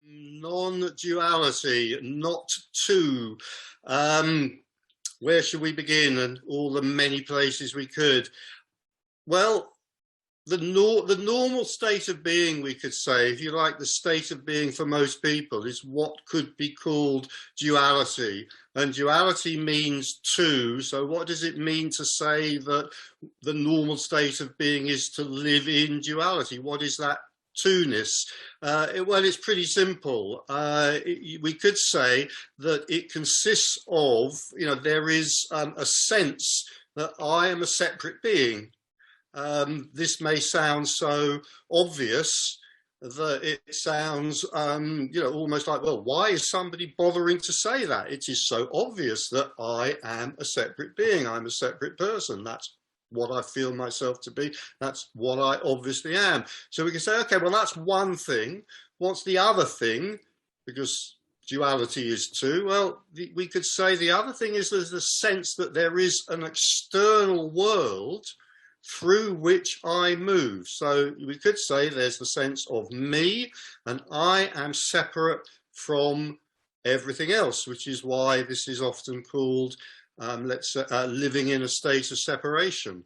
Non-duality, not two. Where should we begin? And all the many places we could. Well, the normal state of being, we could say, if you like, the state of being for most people is what could be called duality. And duality means two. So what does it mean to say that the normal state of being is to live in duality? What is that two-ness? Well, it's pretty simple. We could say that it consists of, there is a sense that I am a separate being. This may sound so obvious that it sounds, almost like, well, why is somebody bothering to say that? It is so obvious that I am a separate being. I'm a separate person. That's what I feel myself to be. That's what I obviously am. So we can say, okay, well, that's one thing. What's the other thing? Because duality is two. Well, we could say the other thing is there's the sense that there is an external world through which I move. So we could say there's the sense of me, and I am separate from everything else, which is why this is often called, let's say, living in a state of separation.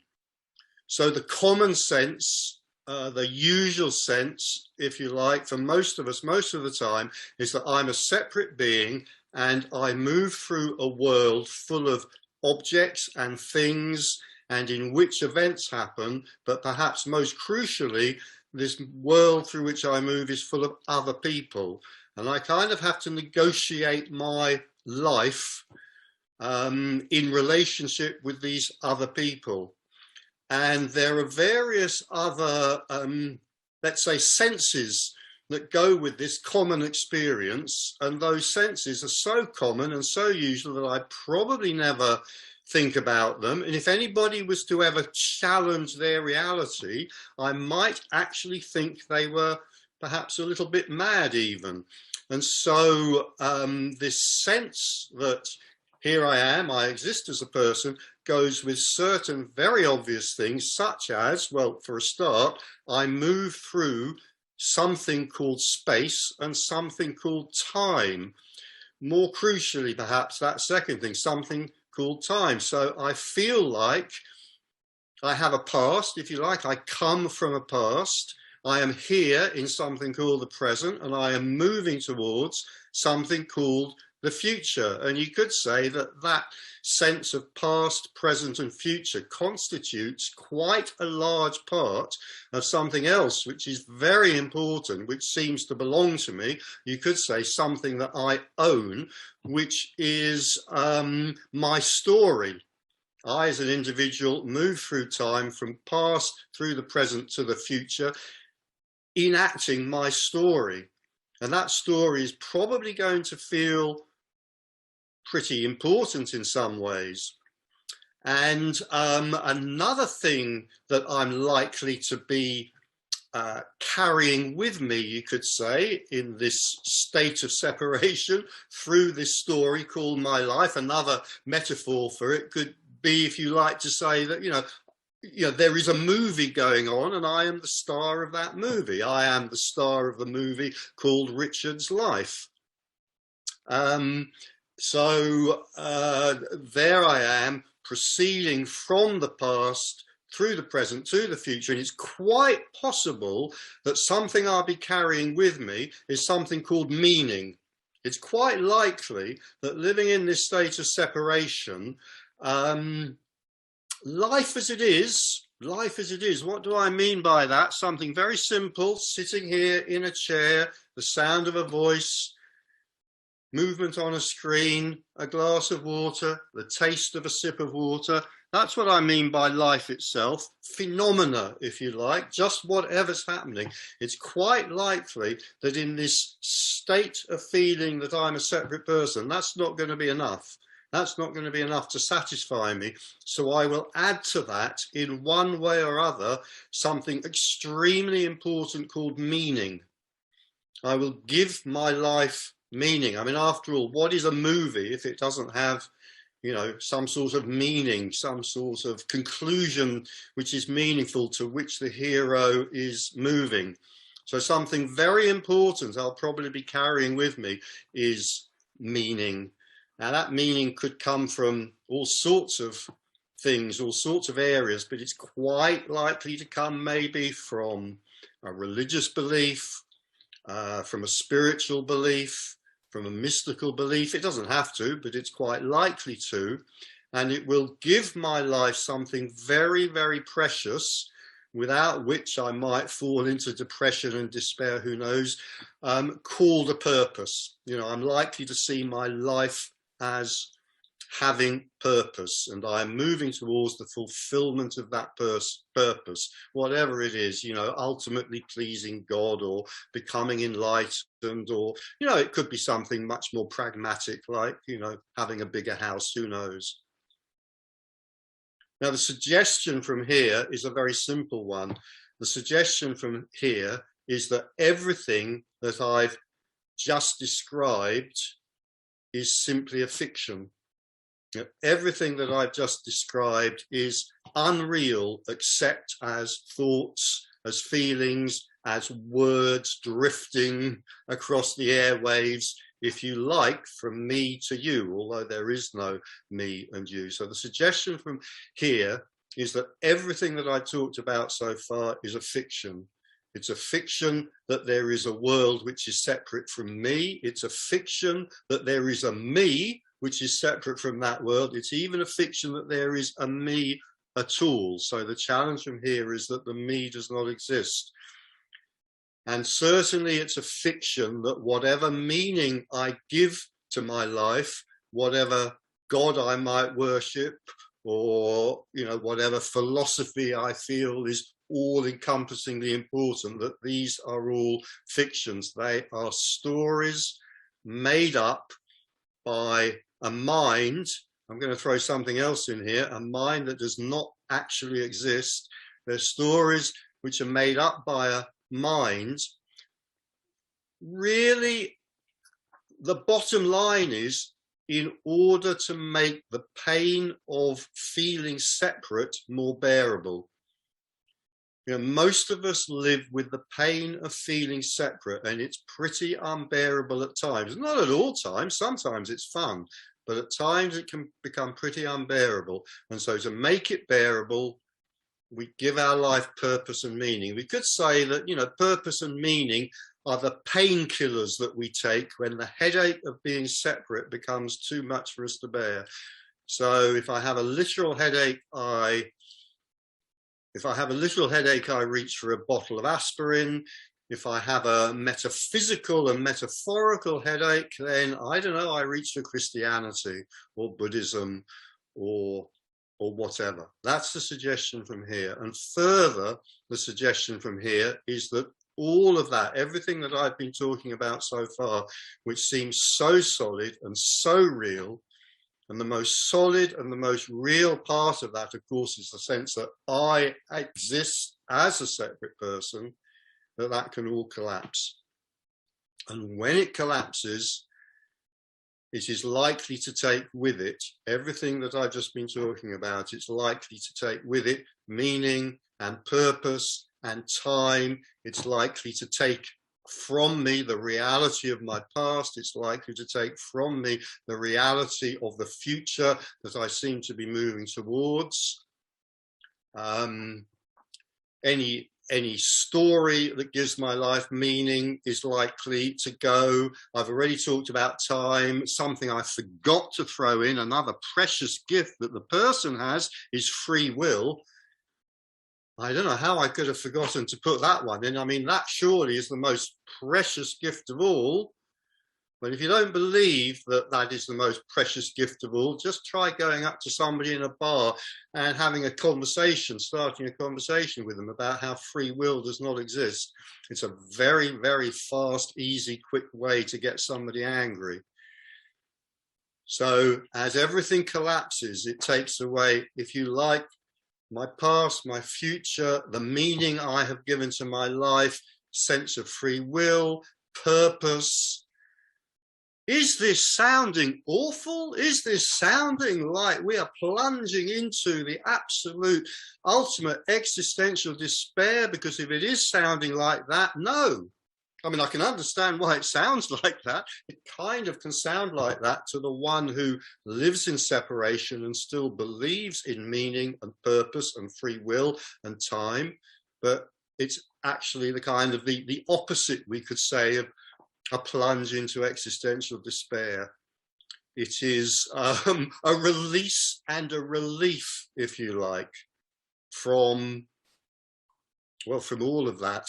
So the common sense, the usual sense, if you like, for most of us, most of the time, is that I'm a separate being and I move through a world full of objects and things and in which events happen, but perhaps most crucially, this world through which I move is full of other people. And I kind of have to negotiate my life in relationship with these other people. And there are various other, let's say, senses that go with this common experience. And those senses are so common and so usual that I probably never think about them. And if anybody was to ever challenge their reality, I might actually think they were perhaps a little bit mad even. And so this sense that here I am, I exist as a person, goes with certain very obvious things, such as, well, for a start, I move through something called space and something called time. More crucially, perhaps, that second thing, something called time. So I feel like I have a past, if you like. I come from a past. I am here in something called the present, and I am moving towards something called the future. And you could say that that sense of past, present, and future constitutes quite a large part of something else, which is very important, which seems to belong to me. You could say something that I own, which is my story. I, as an individual, move through time from past through the present to the future, enacting my story. And that story is probably going to feel pretty important in some ways. And another thing that I'm likely to be carrying with me, you could say, in this state of separation through this story called my life, another metaphor for it could be, if you like, to say that, there is a movie going on and I am the star of that movie. I am the star of the movie called Richard's Life. So there I am, proceeding from the past through the present to the future, and it's quite possible that something I'll be carrying with me is something called meaning. It's quite likely that living in this state of separation, life as it is, what do I mean by that? Something very simple, sitting here in a chair, the sound of a voice, movement on a screen, a glass of water, the taste of a sip of water. That's what I mean by life itself. Phenomena, if you like, just whatever's happening. It's quite likely that in this state of feeling that I'm a separate person, that's not going to be enough. That's not going to be enough to satisfy me. So I will add to that, in one way or other, something extremely important called meaning. I will give my life meaning. I mean, after all, what is a movie if it doesn't have, some sort of meaning, some sort of conclusion which is meaningful, to which the hero is moving? So something very important I'll probably be carrying with me is meaning. Now that meaning could come from all sorts of things, all sorts of areas, but it's quite likely to come maybe from a religious belief, from a spiritual belief, from a mystical belief. It doesn't have to, but it's quite likely to. And it will give my life something very, very precious, without which I might fall into depression and despair, who knows, called a purpose. You know, I'm likely to see my life as having purpose, and I'm moving towards the fulfillment of that purpose, whatever it is, you know, ultimately pleasing God or becoming enlightened, or, you know, it could be something much more pragmatic, like, you know, having a bigger house, who knows. Now, the suggestion from here is a very simple one. The suggestion from here is that everything that I've just described is simply a fiction. You know, everything that I've just described is unreal, except as thoughts, as feelings, as words drifting across the airwaves, if you like, from me to you, although there is no me and you. So the suggestion from here is that everything that I talked about so far is a fiction. It's a fiction that there is a world which is separate from me. It's a fiction that there is a me which is separate from that world. It's even a fiction that there is a me at all. So the challenge from here is that the me does not exist. And certainly it's a fiction that whatever meaning I give to my life, whatever God I might worship, or, you know, whatever philosophy I feel is all-encompassingly important, that these are all fictions. They are stories made up by a mind. I'm going to throw something else in here, a mind that does not actually exist. They're stories which are made up by a mind. Really, the bottom line is, in order to make the pain of feeling separate more bearable. You know, most of us live with the pain of feeling separate, and it's pretty unbearable at times. Not at all times, sometimes it's fun, but at times it can become pretty unbearable. And so to make it bearable, we give our life purpose and meaning. We could say that, you know, purpose and meaning are the painkillers that we take when the headache of being separate becomes too much for us to bear. So if I have a literal headache, I reach for a bottle of aspirin. If I have a metaphysical and metaphorical headache, then I don't know, I reach for Christianity or Buddhism or whatever. That's the suggestion from here. And further, the suggestion from here is that all of that, everything that I've been talking about so far, which seems so solid and so real, and the most solid and the most real part of that, of course, is the sense that I exist as a separate person, that can all collapse. And when it collapses, it is likely to take with it everything that I've just been talking about. It's likely to take with it meaning and purpose and time. It's likely to take from me the reality of my past. It's likely to take from me the reality of the future that I seem to be moving towards. Any story that gives my life meaning is likely to go. I've already talked about time. Something I forgot to throw in, another precious gift that the person has, is free will. I don't know how I could have forgotten to put that one in. I mean, that surely is the most precious gift of all. But if you don't believe that that is the most precious gift of all, just try going up to somebody in a bar and having a conversation, starting a conversation with them about how free will does not exist. It's a very, very fast, easy, quick way to get somebody angry. So as everything collapses, it takes away, if you like, my past, my future, the meaning I have given to my life, sense of free will, purpose. Is this sounding awful? Is this sounding like we are plunging into the absolute ultimate existential despair? Because if it is sounding like that, no. I mean, I can understand why it sounds like that. It kind of can sound like that to the one who lives in separation and still believes in meaning and purpose and free will and time. But it's actually the kind of the opposite, we could say, of a plunge into existential despair. It is a release and a relief, if you like, from all of that.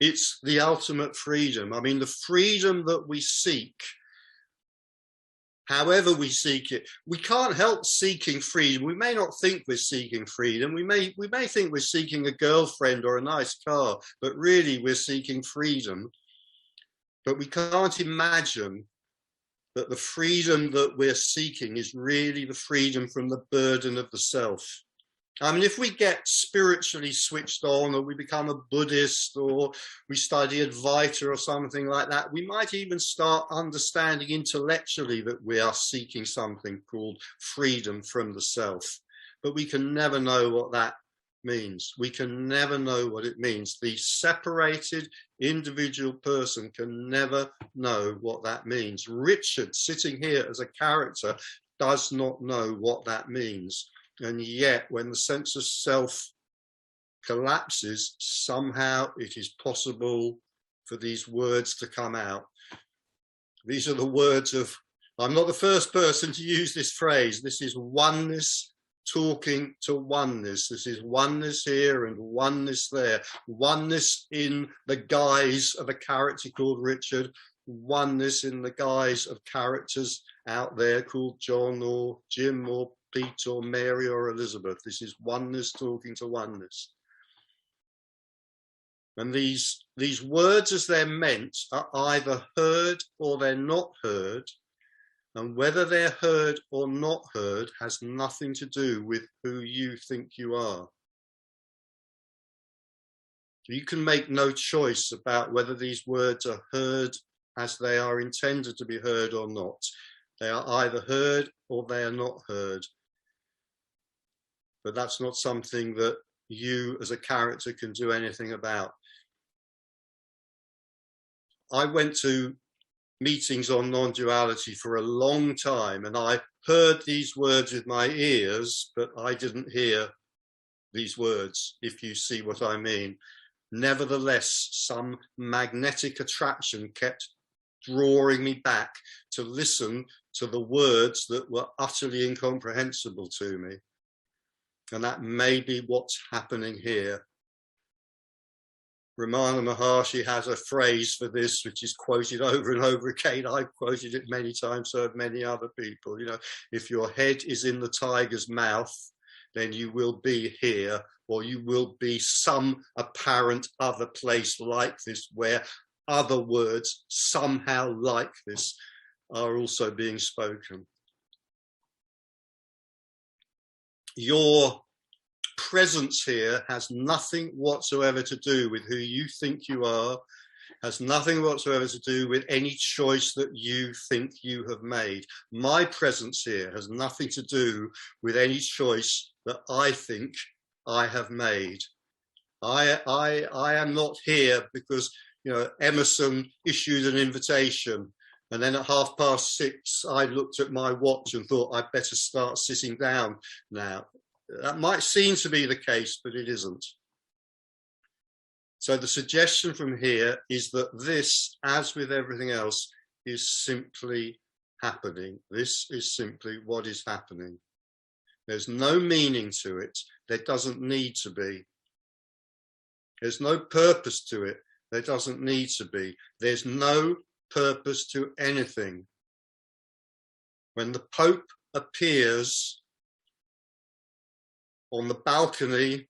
It's the ultimate freedom. I mean, the freedom that we seek, however we seek it, we can't help seeking freedom. We may not think we're seeking freedom. We may think we're seeking a girlfriend or a nice car, but really we're seeking freedom. But we can't imagine that the freedom that we're seeking is really the freedom from the burden of the self. I mean, if we get spiritually switched on, or we become a Buddhist, or we study Advaita or something like that, we might even start understanding intellectually that we are seeking something called freedom from the self. But we can never know what that means. We can never know what it means. The separated individual person can never know what that means. Richard, sitting here as a character, does not know what that means. And yet, when the sense of self collapses, somehow it is possible for these words to come out. These are the words of, I'm not the first person to use this phrase. This is oneness talking to oneness. This is oneness here and oneness there. Oneness in the guise of a character called Richard. Oneness in the guise of characters out there called John or Jim or Pete or Mary or Elizabeth. This is oneness talking to oneness. And these words as they're meant are either heard or they're not heard. And whether they're heard or not heard has nothing to do with who you think you are. You can make no choice about whether these words are heard as they are intended to be heard or not. They are either heard or they are not heard. But that's not something that you as a character can do anything about. I went to meetings on non-duality for a long time, and I heard these words with my ears, but I didn't hear these words, if you see what I mean. Nevertheless, some magnetic attraction kept drawing me back to listen to the words that were utterly incomprehensible to me. And that may be what's happening here. Ramana Maharshi has a phrase for this, which is quoted over and over again. I've quoted it many times, so have many other people. You know, if your head is in the tiger's mouth, then you will be here, or you will be some apparent other place like this, where other words somehow like this are also being spoken. Your presence here has nothing whatsoever to do with who you think you are, has nothing whatsoever to do with any choice that you think you have made. My presence here has nothing to do with any choice that I think I have made. I am not here because, you know, Emerson issued an invitation, and then at 6:30 I looked at my watch and thought I'd better start sitting down now. That might seem to be the case, but it isn't. So the suggestion from here is that this, as with everything else, is simply happening. This is simply what is happening. There's no meaning to it. There doesn't need to be. There's no purpose to it. There doesn't need to be. There's no purpose to anything. When the Pope appears on the balcony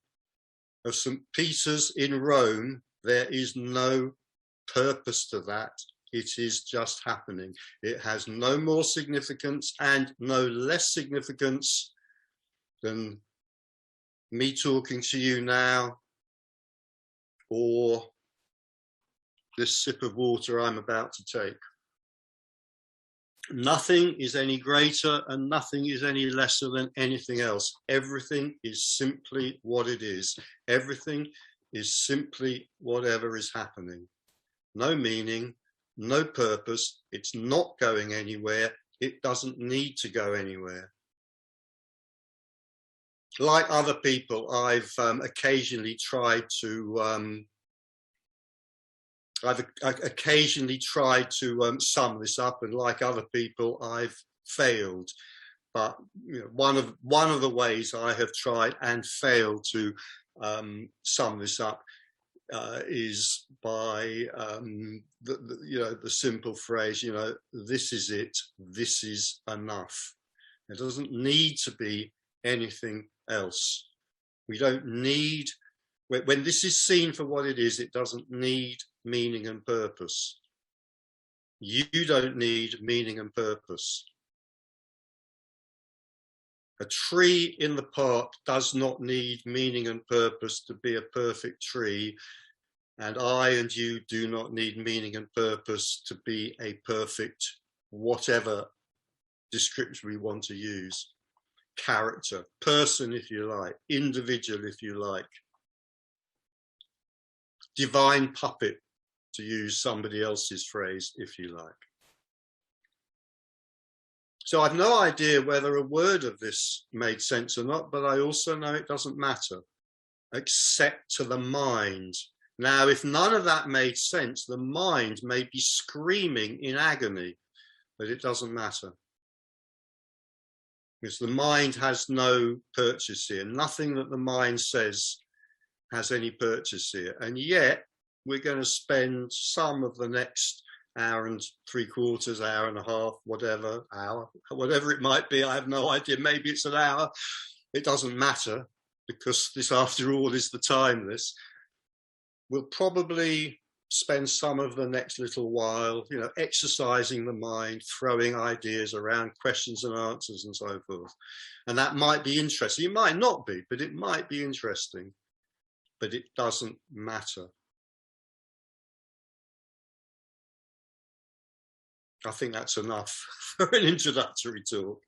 of St. Peter's in Rome, there is no purpose to that. It is just happening. It has no more significance and no less significance than me talking to you now, or this sip of water I'm about to take. Nothing is any greater and nothing is any lesser than anything else. Everything is simply what it is. Everything is simply whatever is happening. No meaning, no purpose. It's not going anywhere. It doesn't need to go anywhere. Like other people, I've occasionally tried to sum this up, and like other people, I've failed. But you know, one of the ways I have tried and failed to sum this up is by the simple phrase, this is it, this is enough. There doesn't need to be anything else. We don't need, when this is seen for what it is, it doesn't need meaning and purpose. You don't need meaning and purpose. A tree in the park does not need meaning and purpose to be a perfect tree, and I and you do not need meaning and purpose to be a perfect, whatever description we want to use. Character, person if you like, individual if you like, divine puppet, to use somebody else's phrase if you like. So I've no idea whether a word of this made sense or not, but I also know it doesn't matter, except to the mind. Now, if none of that made sense, the mind may be screaming in agony, but it doesn't matter. Because the mind has no purchase here. Nothing that the mind says has any purchase here. And yet, we're going to spend some of the next hour and 3/4, hour and a half, whatever it might be. I have no idea. Maybe it's an hour. It doesn't matter, because this, after all, is the timeless. We'll probably spend some of the next little while, exercising the mind, throwing ideas around, questions and answers and so forth. And that might be interesting. It might not be, but it might be interesting. But it doesn't matter. I think that's enough for an introductory talk.